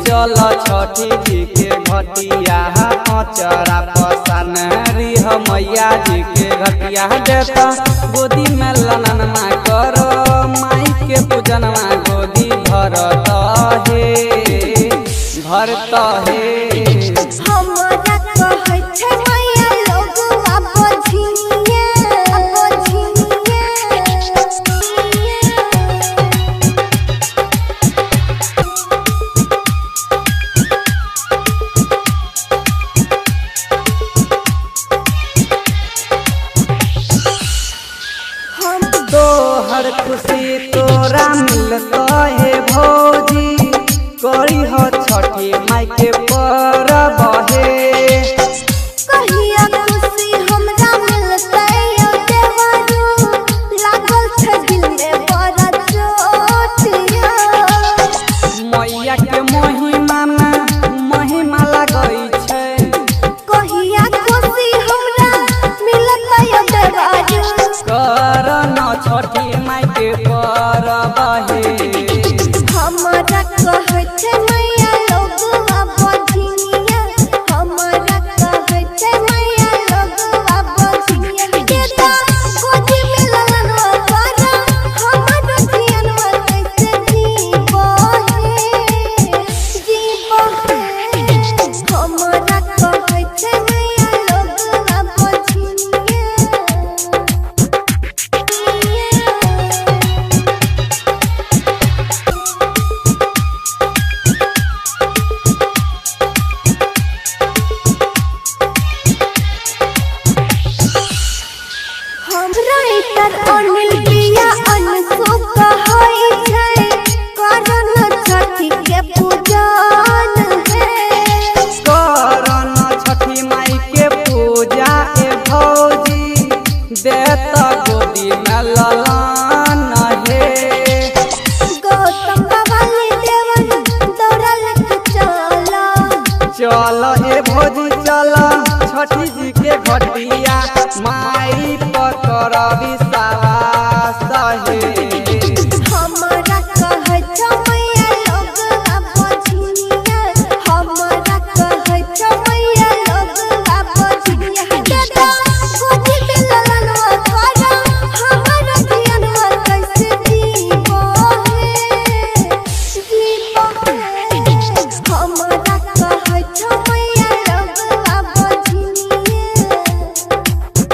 चल छठी जी के घटिया पचरा पसन रिह मैया जी के घटिया देता गोदी में ललनमा कर माई के पूजनमा गोदी भरत हे तोहर खुशी तोरा मिलता है भौजी करी हो छठी माई के परब हे कहिया खुशी हमरा मिलता है देवरू लागल छ दिल में बड़ा चोटिया मैया के महिमा लगई छै कहिया खुशी हमरा मिलता है देवरू कर न छठी माई के परब हे हमरा कहै छै मैया लोगवा बधिनिया हमरा कहै छै मैया लोगवा बधिनिया देता गोदी में ललनवा पारा हमर धियनवा कैसे जीवो हे हमरा कहै छै मैया लोगवा बधिनिया राइटर अनिल बिया अनसो कहै छै करन छठी के पूजन है करन छठी माई के पूजा ए भौजी देता गोदी में ललन हे गौतम बाबाली देवन दौड़ल चल ए भौजी चल छठी जी के घटिया माई पकर विश्वास हे